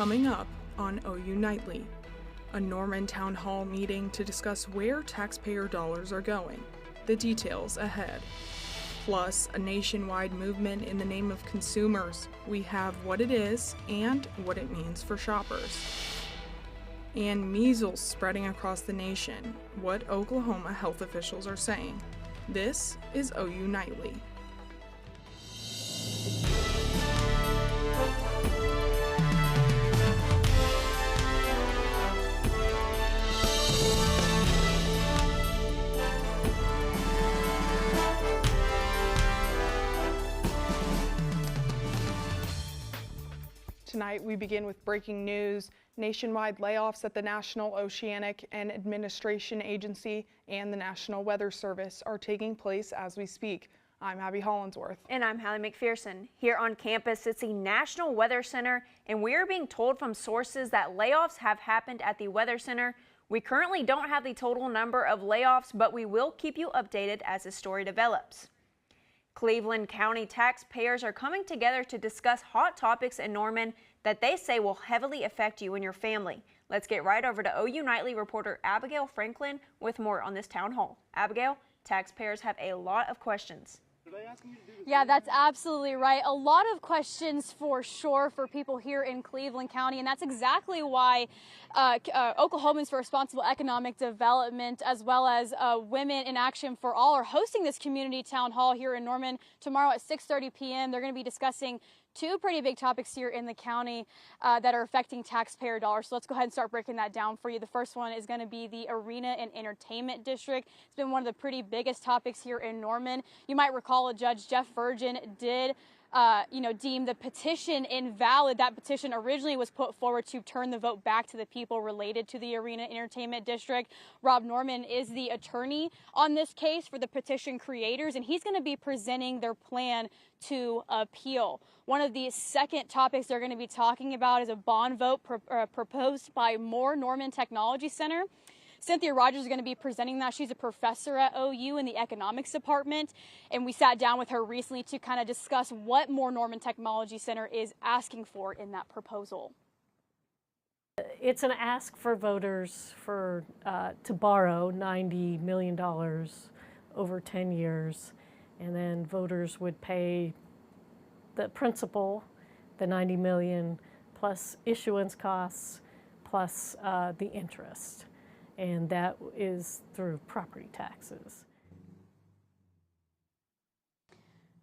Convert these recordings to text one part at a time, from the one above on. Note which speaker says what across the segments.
Speaker 1: Coming up on OU Nightly, a Norman Town Hall meeting to discuss where taxpayer dollars are going. The details ahead. Plus, a nationwide movement in the name of consumers. We have what it is and what it means for shoppers. And measles spreading across the nation, what Oklahoma health officials are saying. This is OU Nightly. Tonight, we begin with breaking news. Nationwide layoffs at the National Oceanic and Administration Agency and the National Weather Service are taking place as we speak. I'm Abby Hollinsworth.
Speaker 2: And I'm Hallie McPherson. Here on campus, it's the National Weather Center, and we are being told from sources that layoffs have happened at the Weather Center. We currently don't have the total number of layoffs, but we will keep you updated as the story develops. Cleveland County taxpayers are coming together to discuss hot topics in Norman that they say will heavily affect you and your family. Let's get right over to OU Nightly reporter Abigail Franklin with more on this town hall. Abigail, taxpayers have a lot of questions.
Speaker 3: Yeah, that's absolutely right. A lot of questions for sure for people here in Cleveland County, and that's exactly why Oklahomans for Responsible Economic Development, as well as Women in Action for All, are hosting this community town hall here in Norman tomorrow at 6:30 p.m. They're going to be discussing two pretty big topics here in the county that are affecting taxpayer dollars. So let's go ahead and start breaking that down for you. The first one is going to be the Arena and Entertainment District. It's been one of the pretty biggest topics here in Norman. You might recall Judge Jeff Virgin did deem the petition invalid. That petition originally was put forward to turn the vote back to the people related to the Arena Entertainment District. Rob Norman is the attorney on this case for the petition creators, and he's going to be presenting their plan to appeal. One of the second topics they're going to be talking about is a bond vote proposed by Moore Norman Technology Center. Cynthia Rogers is going to be presenting that. She's a professor at OU in the economics department, and we sat down with her recently to kind of discuss what Moore Norman Technology Center is asking for in that proposal.
Speaker 4: It's an ask for voters to borrow $90 million over 10 years, and then voters would pay the principal, the $90 million, plus issuance costs, plus the interest. And that is through property taxes.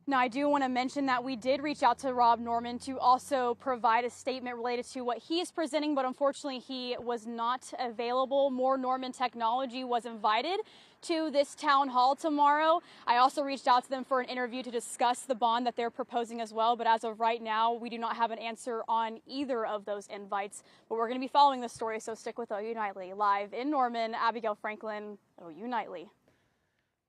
Speaker 3: Now, I do want to mention that we did reach out to Rob Norman to also provide a statement related to what he is presenting, but unfortunately he was not available. Moore Norman Technology was invited to this town hall tomorrow. I also reached out to them for an interview to discuss the bond that they're proposing as well, but as of right now, we do not have an answer on either of those invites. But we're going to be following this story, so stick with OU Nightly. Live in Norman, Abigail Franklin, OU Nightly.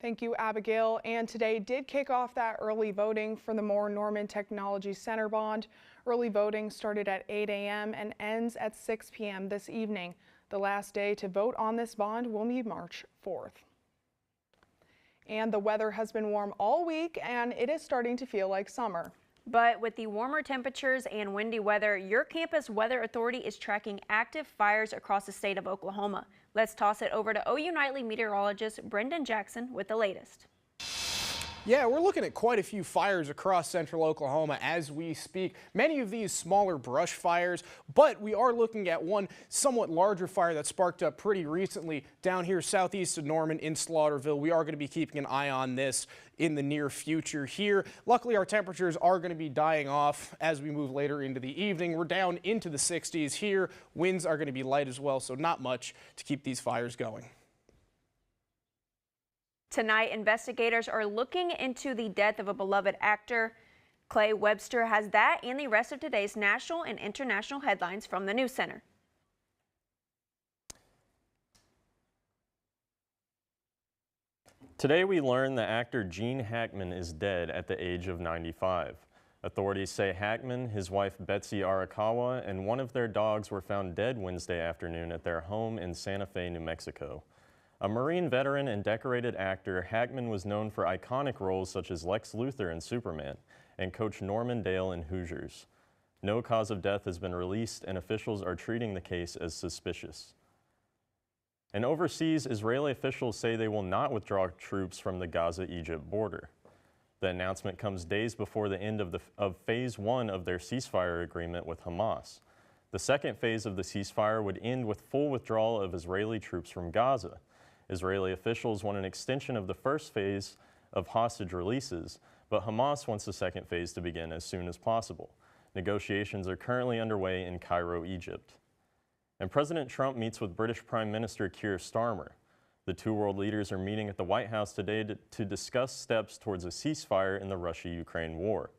Speaker 1: Thank you, Abigail. And today did kick off that early voting for the Moore Norman Technology Center bond. Early voting started at 8 a.m. and ends at 6 p.m. this evening. The last day to vote on this bond will be March 4th. And the weather has been warm all week, and it is starting to feel like summer.
Speaker 2: But with the warmer temperatures and windy weather, your campus weather authority is tracking active fires across the state of Oklahoma. Let's toss it over to OU Nightly meteorologist Brendan Jackson with the latest.
Speaker 5: Yeah, we're looking at quite a few fires across central Oklahoma as we speak. Many of these smaller brush fires, but we are looking at one somewhat larger fire that sparked up pretty recently down here southeast of Norman in Slaughterville. We are going to be keeping an eye on this in the near future here. Luckily, our temperatures are going to be dying off as we move later into the evening. We're down into the 60s here. Winds are going to be light as well, so not much to keep these fires going.
Speaker 2: Tonight, investigators are looking into the death of a beloved actor. Clay Webster has that and the rest of today's national and international headlines from the News Center.
Speaker 6: Today we learned that actor Gene Hackman is dead at the age of 95. Authorities say Hackman, his wife Betsy Arakawa, and one of their dogs were found dead Wednesday afternoon at their home in Santa Fe, New Mexico. A Marine veteran and decorated actor, Hackman was known for iconic roles such as Lex Luthor in Superman and Coach Norman Dale in Hoosiers. No cause of death has been released, and officials are treating the case as suspicious. And overseas, Israeli officials say they will not withdraw troops from the Gaza-Egypt border. The announcement comes days before the end of phase 1 of their ceasefire agreement with Hamas. The second phase of the ceasefire would end with full withdrawal of Israeli troops from Gaza. Israeli officials want an extension of the first phase of hostage releases, but Hamas wants the second phase to begin as soon as possible. Negotiations are currently underway in Cairo, Egypt. And President Trump meets with British Prime Minister Keir Starmer. The two world leaders are meeting at the White House today to discuss steps towards a ceasefire in the Russia-Ukraine war.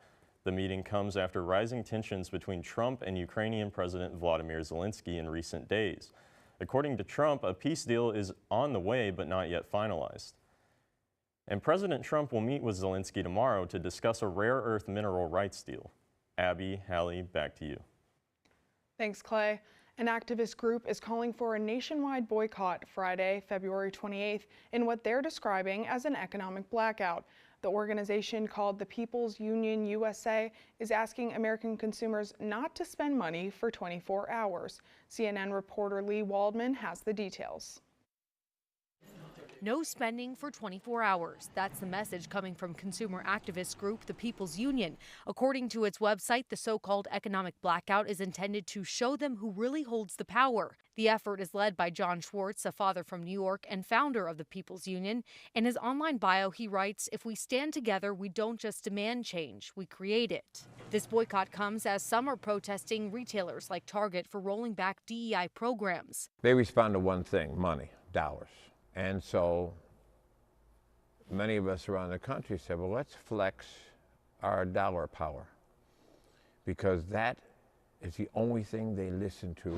Speaker 6: The meeting comes after rising tensions between Trump and Ukrainian President Volodymyr Zelensky in recent days. According to Trump, a peace deal is on the way but not yet finalized. And President Trump will meet with Zelensky tomorrow to discuss a rare earth mineral rights deal. Abby, Hallie, back to you.
Speaker 1: Thanks, Clay. An activist group is calling for a nationwide boycott Friday, February 28th, in what they're describing as an economic blackout. The organization, called the People's Union USA, is asking American consumers not to spend money for 24 hours. CNN reporter Lee Waldman has the details.
Speaker 7: No spending for 24 hours. That's the message coming from consumer activist group The People's Union. According to its website, the so-called economic blackout is intended to show them who really holds the power. The effort is led by John Schwartz, a father from New York and founder of The People's Union. In his online bio, he writes, "If we stand together, we don't just demand change, we create it." This boycott comes as some are protesting retailers like Target for rolling back DEI programs.
Speaker 8: They respond to one thing: money, dollars. And so many of us around the country said, well, let's flex our dollar power, because that is the only thing they listen to.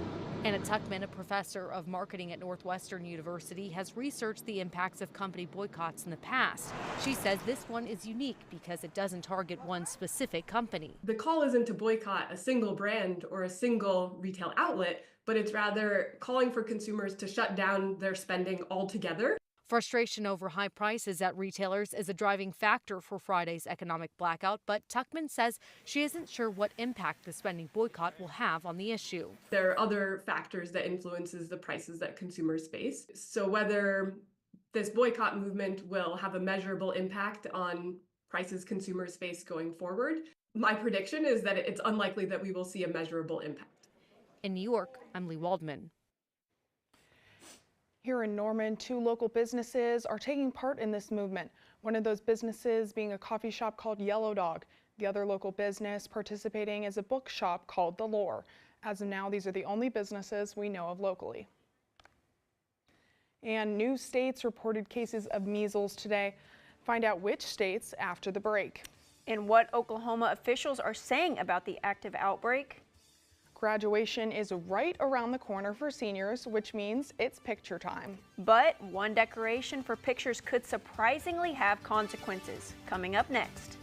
Speaker 7: Anna Tuckman, a professor of marketing at Northwestern University, has researched the impacts of company boycotts in the past. She says this one is unique because it doesn't target one specific company.
Speaker 9: The call isn't to boycott a single brand or a single retail outlet, but it's rather calling for consumers to shut down their spending altogether.
Speaker 7: Frustration over high prices at retailers is a driving factor for Friday's economic blackout, but Tuckman says she isn't sure what impact the spending boycott will have on the issue.
Speaker 9: There are other factors that influences the prices that consumers face. So whether this boycott movement will have a measurable impact on prices consumers face going forward, my prediction is that it's unlikely that we will see a measurable impact.
Speaker 7: In New York, I'm Lee Waldman.
Speaker 1: Here in Norman, two local businesses are taking part in this movement. One of those businesses being a coffee shop called Yellow Dog. The other local business participating is a bookshop called The Lore. As of now, these are the only businesses we know of locally. And new states reported cases of measles today. Find out which states after the break.
Speaker 2: And what Oklahoma officials are saying about the active outbreak.
Speaker 1: Graduation is right around the corner for seniors, which means it's picture time.
Speaker 2: But one decoration for pictures could surprisingly have consequences. Coming up next.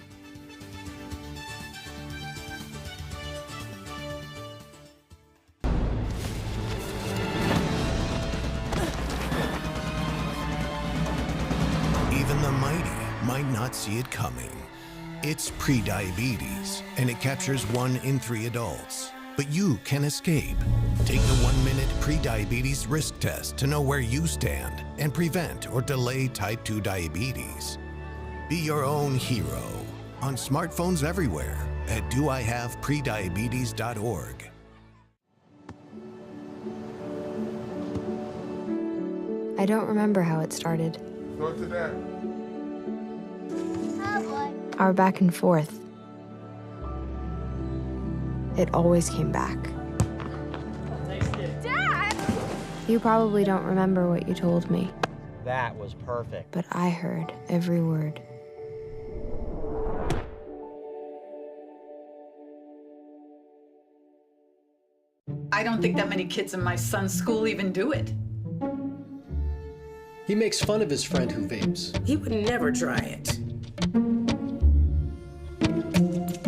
Speaker 10: Even the mighty might not see it coming. It's prediabetes, and it captures 1 in 3 adults. But you can escape. Take the 1-minute prediabetes risk test to know where you stand and prevent or delay type 2 diabetes. Be your own hero on smartphones everywhere at doihaveprediabetes.org.
Speaker 11: I don't remember how it started.
Speaker 12: Go to that.
Speaker 11: Our back and forth. It always came back.
Speaker 13: Dad!
Speaker 11: You probably don't remember what you told me.
Speaker 14: That was perfect.
Speaker 11: But I heard every word.
Speaker 15: I don't think that many kids in my son's school even do it.
Speaker 16: He makes fun of his friend who vapes.
Speaker 17: He would never try it.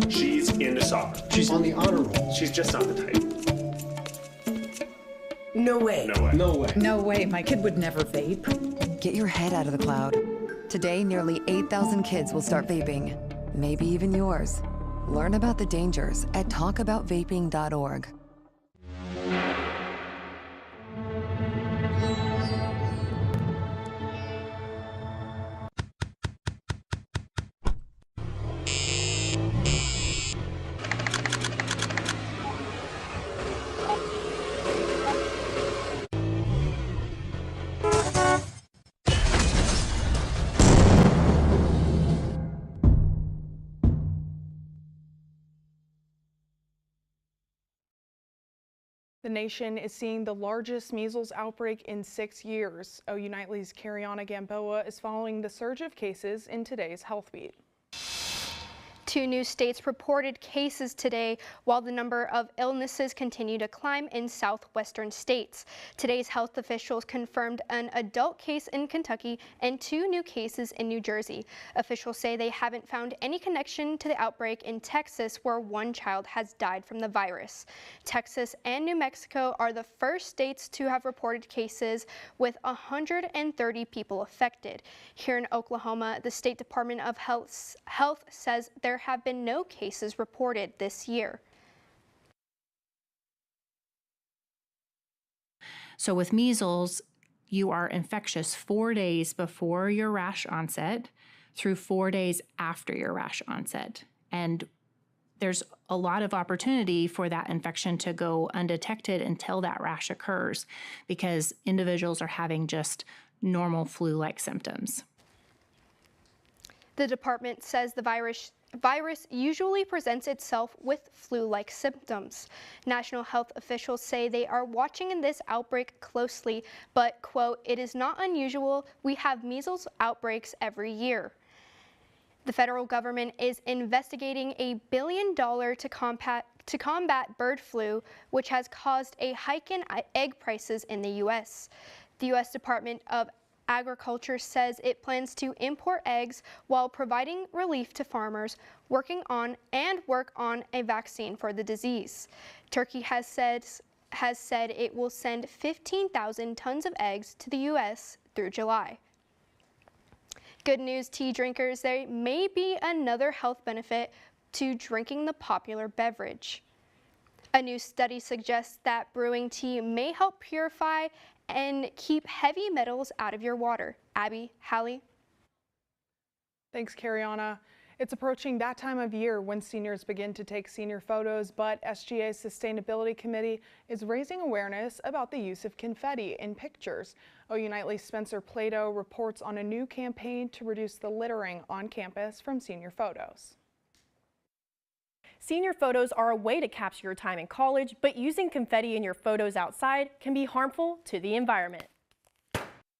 Speaker 18: She's into soccer.
Speaker 16: She's on the honor roll.
Speaker 18: She's just not the type.
Speaker 17: No way.
Speaker 18: No way.
Speaker 16: No way.
Speaker 15: No way. My kid would never vape.
Speaker 19: Get your head out of the cloud. Today, nearly 8,000 kids will start vaping. Maybe even yours.
Speaker 12: Learn about the dangers at talkaboutvaping.org.
Speaker 1: The nation is seeing the largest measles outbreak in 6 years. OU Nightly's Cariana Gamboa is following the surge of cases in today's Health Beat.
Speaker 13: 2 new states reported cases today, while the number of illnesses continue to climb in southwestern states. Today's health officials confirmed an adult case in Kentucky and 2 new cases in New Jersey. Officials say they haven't found any connection to the outbreak in Texas, where 1 child has died from the virus. Texas and New Mexico are the first states to have reported cases, with 130 people affected. Here in Oklahoma, the State Department of Health says there have been no cases reported this year.
Speaker 19: So with measles, you are infectious 4 days before your rash onset through 4 days after your rash onset. And there's a lot of opportunity for that infection to go undetected until that rash occurs, because individuals are having just normal flu-like symptoms.
Speaker 13: The department says the virus usually presents itself with flu-like symptoms. National health officials say they are watching this outbreak closely, but, quote, "It is not unusual. We have measles outbreaks every year." The federal government is investigating $1 billion to combat bird flu, which has caused a hike in egg prices in the U.S. The U.S. Department of Agriculture says it plans to import eggs while providing relief to farmers working on a vaccine for the disease. Turkey has said it will send 15,000 tons of eggs to the U.S. through July. Good news, tea drinkers, there may be another health benefit to drinking the popular beverage. A new study suggests that brewing tea may help purify and keep heavy metals out of your water. Abby, Hallie.
Speaker 1: Thanks, Cariana. It's approaching that time of year when seniors begin to take senior photos, but SGA's Sustainability Committee is raising awareness about the use of confetti in pictures. OU Nightly's Spencer Plato reports on a new campaign to reduce the littering on campus from senior photos.
Speaker 20: Senior photos are a way to capture your time in college, but using confetti in your photos outside can be harmful to the environment.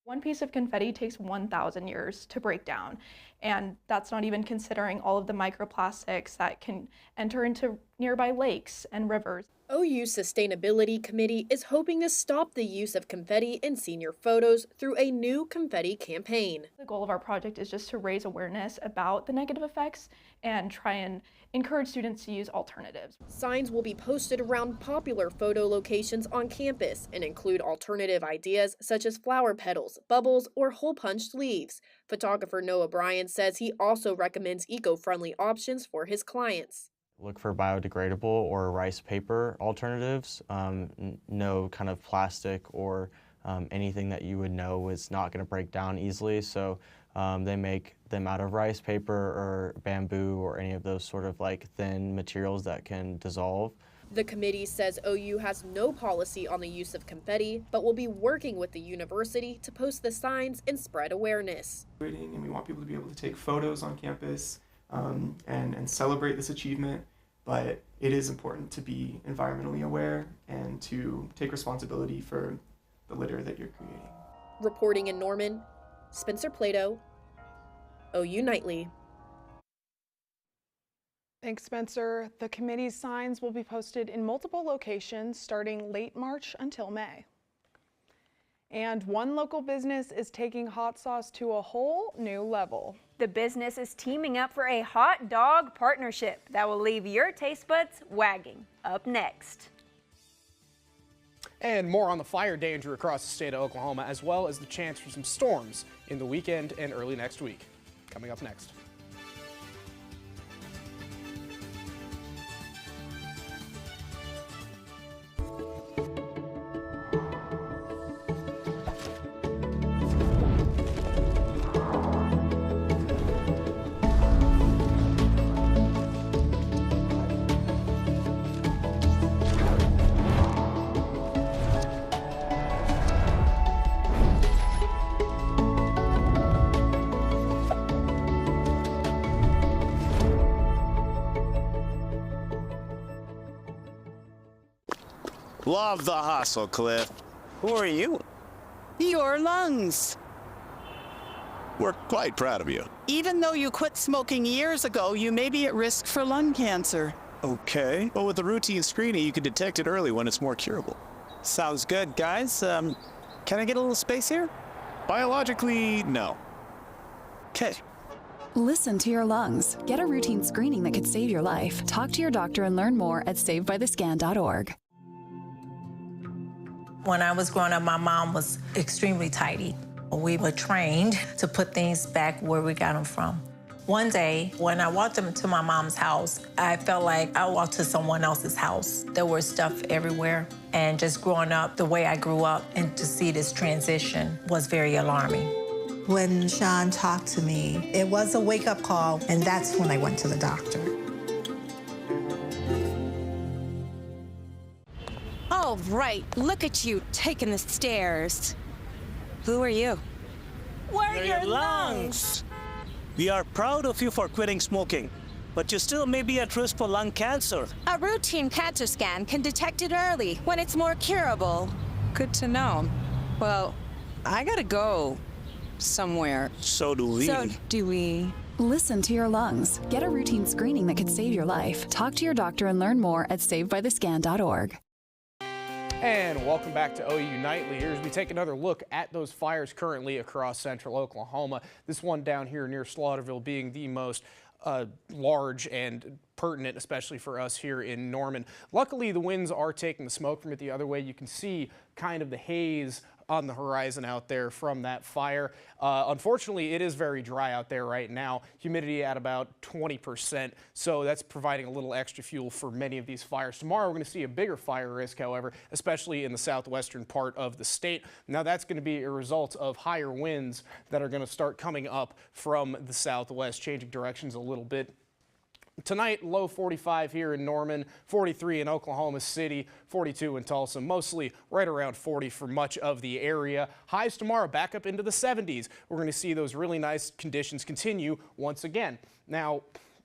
Speaker 21: One piece of confetti takes 1,000 years to break down, and that's not even considering all of the microplastics that can enter into nearby lakes and rivers.
Speaker 22: OU's Sustainability Committee is hoping to stop the use of confetti in senior photos through a new confetti campaign.
Speaker 21: The goal of our project is just to raise awareness about the negative effects and try and encourage students to use alternatives.
Speaker 22: Signs will be posted around popular photo locations on campus and include alternative ideas such as flower petals, bubbles, or hole-punched leaves. Photographer Noah Bryan says he also recommends eco-friendly options for his clients.
Speaker 23: Look for biodegradable or rice paper alternatives. No kind of plastic or anything that you would know is not going to break down easily. So they make them out of rice paper or bamboo or any of those sort of like thin materials that can dissolve.
Speaker 22: The committee says OU has no policy on the use of confetti, but will be working with the university to post the signs and spread awareness.
Speaker 24: And we want people to be able to take photos on campus and celebrate this achievement, but it is important to be environmentally aware and to take responsibility for the litter that you're creating.
Speaker 22: Reporting in Norman, Spencer Plato, OU Nightly.
Speaker 1: Thanks, Spencer. The committee's signs will be posted in multiple locations starting late March until May. And one local business is taking hot sauce to a whole new level.
Speaker 2: The business is teaming up for a hot dog partnership that will leave your taste buds wagging. Up next.
Speaker 5: And more on the fire danger across the state of Oklahoma, as well as the chance for some storms in the weekend and early next week. Coming up next.
Speaker 3: Love the hustle, Cliff. Who are you?
Speaker 4: Your lungs.
Speaker 3: We're quite proud of you.
Speaker 4: Even though you quit smoking years ago, you may be at risk for lung cancer.
Speaker 3: Okay. Well, with the routine screening, you can detect it early when it's more curable.
Speaker 4: Sounds good, guys. Can I get a little space here?
Speaker 3: Biologically, no.
Speaker 4: Okay.
Speaker 6: Listen to your lungs. Get a routine screening that could save your life. Talk to your doctor and learn more at savedbythescan.org.
Speaker 8: When I was growing up, my mom was extremely tidy. We were trained to put things back where we got them from. One day, when I walked into my mom's house, I felt like I walked to someone else's house. There was stuff everywhere. And just growing up the way I grew up and to see this transition was very alarming.
Speaker 25: When Sean talked to me, it was a wake-up call, and that's when I went to the doctor.
Speaker 26: All right, look at you taking the stairs. Who are you?
Speaker 4: We're your lungs.
Speaker 27: We are proud of you for quitting smoking, but you still may be at risk for lung cancer.
Speaker 26: A routine cancer scan can detect it early when it's more curable.
Speaker 12: Good to know. Well, I gotta go somewhere.
Speaker 27: So do we.
Speaker 6: Listen to your lungs. Get a routine screening that could save your life. Talk to your doctor and learn more at savedbythescan.org.
Speaker 5: And welcome back to OU Nightly. Here as we take another look at those fires currently across central Oklahoma. This one down here near Slaughterville being the most large and pertinent, especially for us here in Norman. Luckily, the winds are taking the smoke from it the other way. You can see kind of the haze on the horizon out there from that fire. Unfortunately, it is very dry out there right now. Humidity at about 20%, so that's providing a little extra fuel for many of these fires. Tomorrow, we're going to see a bigger fire risk, however, especially in the southwestern part of the state. Now, that's going to be a result of higher winds that are going to start coming up from the southwest, changing directions a little bit. Tonight, low 45 here in Norman, 43 in Oklahoma City, 42 in Tulsa, mostly right around 40 for much of the area. Highs tomorrow back up into the 70s. We're going to see those really nice conditions continue once again. Now,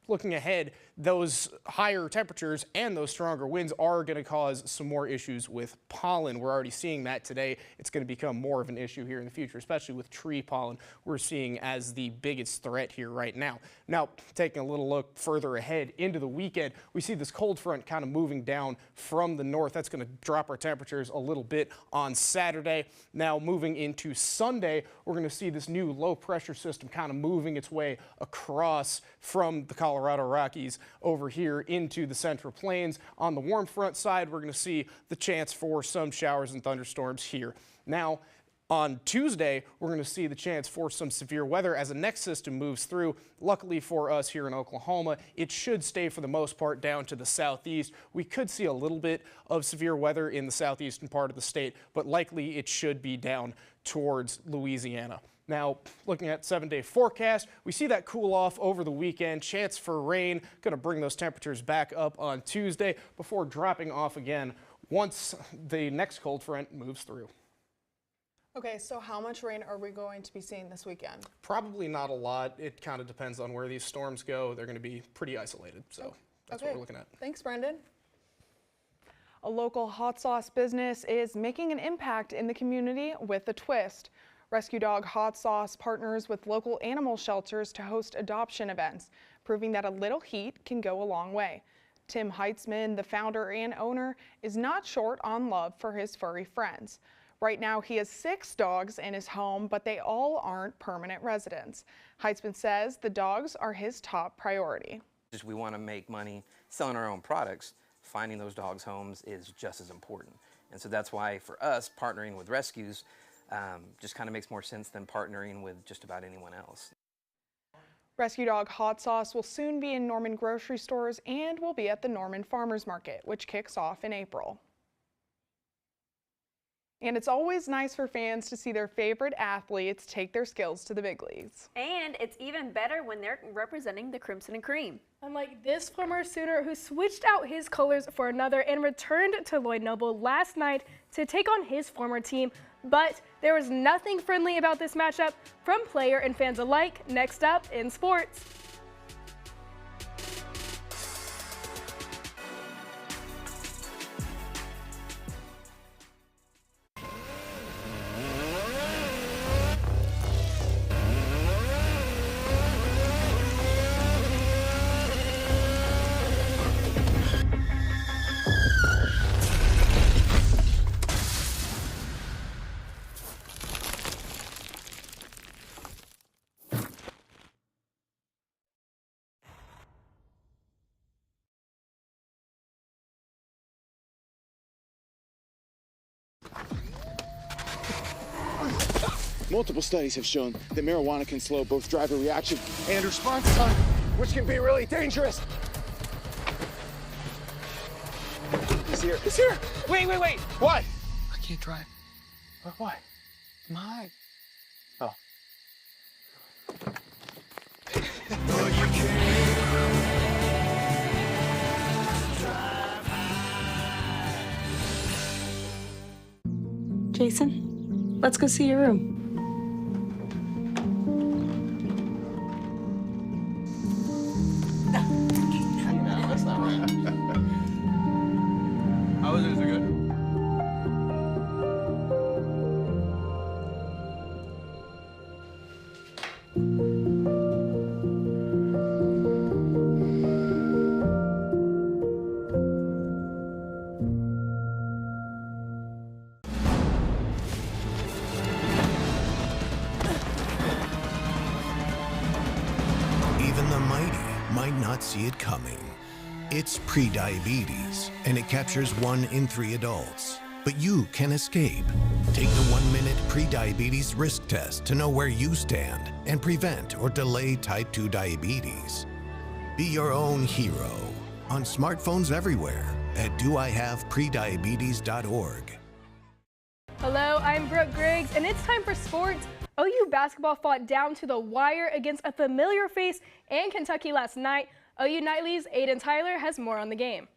Speaker 5: looking ahead, those higher temperatures and those stronger winds are going to cause some more issues with pollen. We're already seeing that today. It's going to become more of an issue here in the future, especially with tree pollen we're seeing as the biggest threat here right now. Now, taking a little look further ahead into the weekend, we see this cold front kind of moving down from the north. That's going to drop our temperatures a little bit on Saturday. Now, moving into Sunday, we're going to see this new low pressure system kind of moving its way across from the Colorado Rockies over here into the Central Plains. On the warm front side, we're going to see the chance for some showers and thunderstorms here. Now, on Tuesday, we're going to see the chance for some severe weather as the next system moves through. Luckily for us here in Oklahoma, it should stay for the most part down to the southeast. We could see a little bit of severe weather in the southeastern part of the state, but likely it should be down towards Louisiana. Now, looking at 7-day forecast, we see that cool off over the weekend. Chance for rain, going to bring those temperatures back up on Tuesday before dropping off again once the next cold front moves through.
Speaker 1: Okay, so how much rain are we going to be seeing this weekend?
Speaker 5: Probably not a lot. It kind of depends on where these storms go. They're going to be pretty isolated, so that's what we're looking at.
Speaker 1: Thanks, Brendan. A local hot sauce business is making an impact in the community with a twist. Rescue Dog Hot Sauce partners with local animal shelters to host adoption events, proving that a little heat can go a long way. Tim Heitzman, the founder and owner, is not short on love for his furry friends. Right now, he has 6 dogs in his home, but they all aren't permanent residents. Heitzman says the dogs are his top priority.
Speaker 28: We want to make money selling our own products. Finding those dogs' homes is just as important. And so that's why, for us, partnering with rescues just kind of makes more sense than partnering with just about anyone else.
Speaker 1: Rescue Dog Hot Sauce will soon be in Norman grocery stores and will be at the Norman Farmers Market, which kicks off in April. And it's always nice for fans to see their favorite athletes take their skills to the big leagues.
Speaker 2: And it's even better when they're representing the Crimson and Cream.
Speaker 20: Unlike this former Sooner who switched out his colors for another and returned to Lloyd Noble last night to take on his former team. But there was nothing friendly about this matchup from player and fans alike. Next up in sports.
Speaker 7: Multiple studies have shown that marijuana can slow both driver reaction and response time, which can be really dangerous. He's here. He's here. Wait. What? I can't drive. Why? My. Oh.
Speaker 9: Jason, let's go see your room.
Speaker 7: That's not right. How was it? Is it good?
Speaker 10: Even the mighty might not see it coming. It's prediabetes, and it captures 1 in 3 adults. But you can escape. Take the 1-minute prediabetes risk test to know where you stand and prevent or delay type 2 diabetes. Be your own hero on smartphones everywhere at doihaveprediabetes.org.
Speaker 20: Hello, I'm Brooke Griggs, and it's time for sports. OU basketball fought down to the wire against a familiar face in Kentucky last night. OU Nightly's Aiden Tyler has more on the game.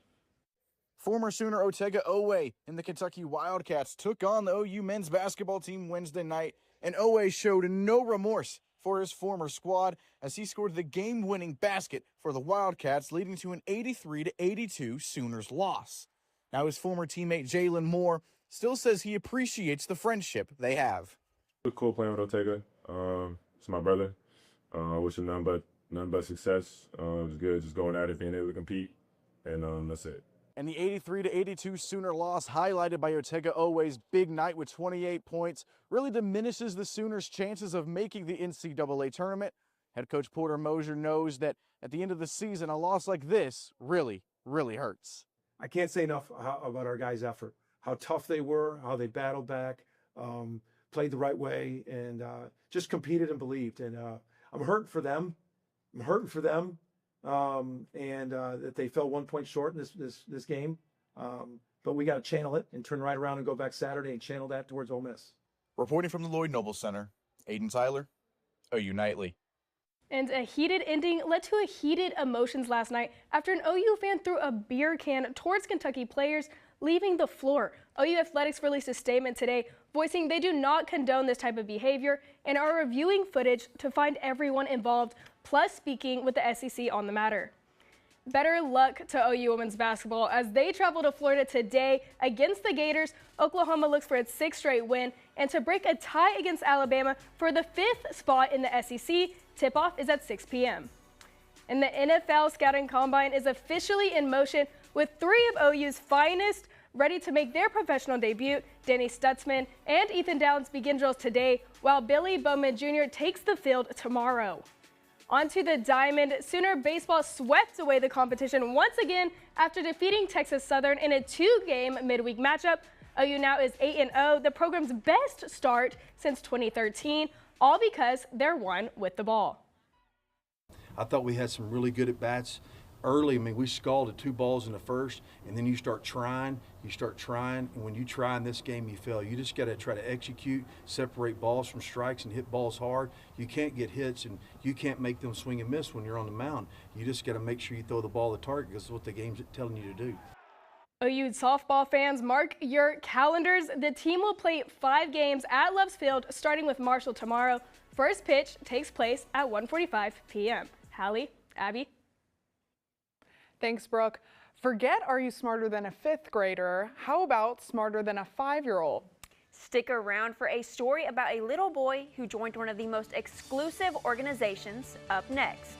Speaker 11: Former Sooner Otega Oweh and the Kentucky Wildcats took on the OU men's basketball team Wednesday night, and Oweh showed no remorse for his former squad as he scored the game-winning basket for the Wildcats, leading to an 83-82 Sooners loss. Now his former teammate Jalen Moore still says he appreciates the friendship they have.
Speaker 14: It was cool playing with Otega. It's my brother. I wish him nothing but success. It was good just going at it, being able to compete, and that's it.
Speaker 11: And the 83-82 Sooner loss, highlighted by Otega Oweh's big night with 28 points, really diminishes the Sooners' chances of making the NCAA tournament. Head coach Porter Moser knows that at the end of the season, a loss like this really, really hurts.
Speaker 16: I can't say enough about our guys' effort, how tough they were, how they battled back, played the right way, and just competed and believed. And I'm hurting for them. That they fell 1 point short in this game. But we got to channel it and turn right around and go back Saturday and channel that towards Ole Miss.
Speaker 11: Reporting from the Lloyd Noble Center, Aiden Tyler, OU Nightly.
Speaker 20: And a heated ending led to a heated emotions last night after an OU fan threw a beer can towards Kentucky players, leaving the floor. OU Athletics released a statement today voicing they do not condone this type of behavior and are reviewing footage to find everyone involved, plus speaking with the SEC on the matter. Better luck to OU women's basketball as they travel to Florida today against the Gators. Oklahoma looks for its 6th straight win and to break a tie against Alabama for the 5th spot in the SEC. Tip-off is at 6 p.m. And the NFL Scouting Combine is officially in motion with 3 of OU's finest ready to make their professional debut. Danny Stutzman and Ethan Downs begin drills today, while Billy Bowman Jr. takes the field tomorrow. Onto the diamond, Sooner baseball swept away the competition once again after defeating Texas Southern in a 2-game midweek matchup. OU now is 8-0, the program's best start since 2013, all because they're one with the ball.
Speaker 16: I thought we had some really good at-bats early. I mean, we scalded 2 balls in the first, and then you start trying, and when you try in this game, you fail. You just got to try to execute, separate balls from strikes, and hit balls hard. You can't get hits, and you can't make them swing and miss when you're on the mound. You just got to make sure you throw the ball at the target because it's what the game's telling you to do.
Speaker 20: OU softball fans, mark your calendars. The team will play 5 games at Loves Field, starting with Marshall tomorrow. First pitch takes place at 1:45 p.m. Hallie, Abby.
Speaker 17: Thanks, Brooke. Forget Are You Smarter Than a 5th Grader? How about Smarter Than a 5-Year-Old?
Speaker 2: Stick around for a story about a little boy who joined one of the most exclusive organizations up next.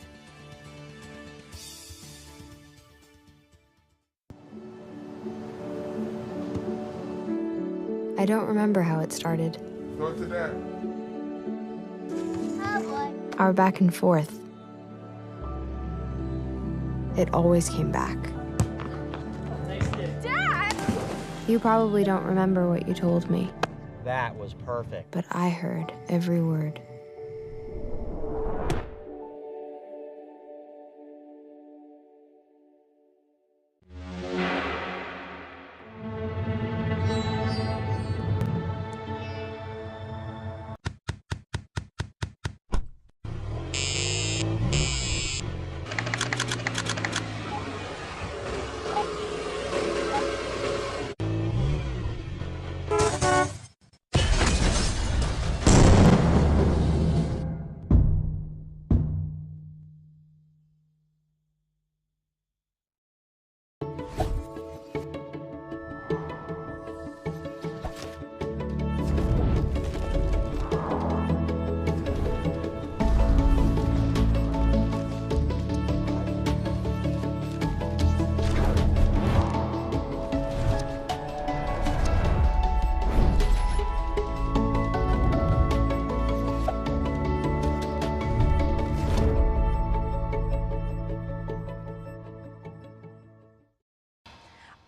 Speaker 18: I don't remember how it started.
Speaker 29: Go to that.
Speaker 18: Our back and forth. It always came back.
Speaker 20: Dad!
Speaker 18: You probably don't remember what you told me.
Speaker 3: That was perfect.
Speaker 18: But I heard every word.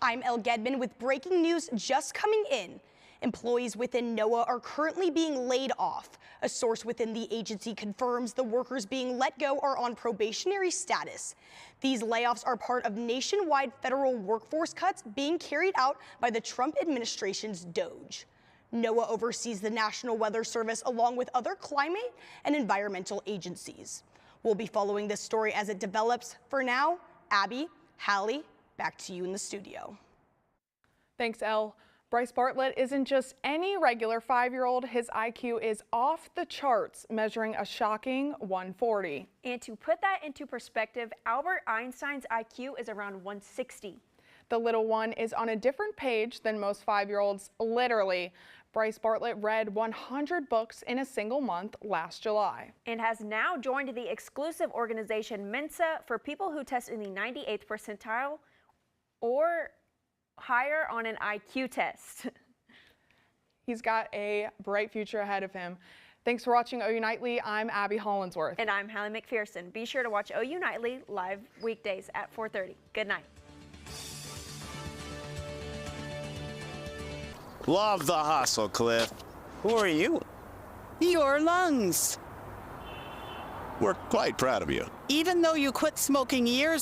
Speaker 13: I'm Elle Gedman with breaking news just coming in. Employees within NOAA are currently being laid off. A source within the agency confirms the workers being let go are on probationary status. These layoffs are part of nationwide federal workforce cuts being carried out by the Trump administration's DOGE. NOAA oversees the National Weather Service along with other climate and environmental agencies. We'll be following this story as it develops. For now, Abby, Hallie, back to you in the studio.
Speaker 17: Thanks, Elle. Bryce Bartlett isn't just any regular 5-year-old. His IQ is off the charts, measuring a shocking 140.
Speaker 2: And to put that into perspective, Albert Einstein's IQ is around 160.
Speaker 17: The little one is on a different page than most 5-year-olds, literally. Bryce Bartlett read 100 books in a single month last July.
Speaker 2: And has now joined the exclusive organization Mensa for people who test in the 98th percentile or higher on an IQ test.
Speaker 17: He's got a bright future ahead of him. Thanks for watching OU Nightly. I'm Abby Hollinsworth.
Speaker 2: And I'm Hallie McPherson. Be sure to watch OU Nightly live weekdays at 4:30. Good night.
Speaker 15: Love the hustle, Cliff. Who are you?
Speaker 4: Your lungs.
Speaker 15: We're quite proud of you.
Speaker 4: Even though you quit smoking years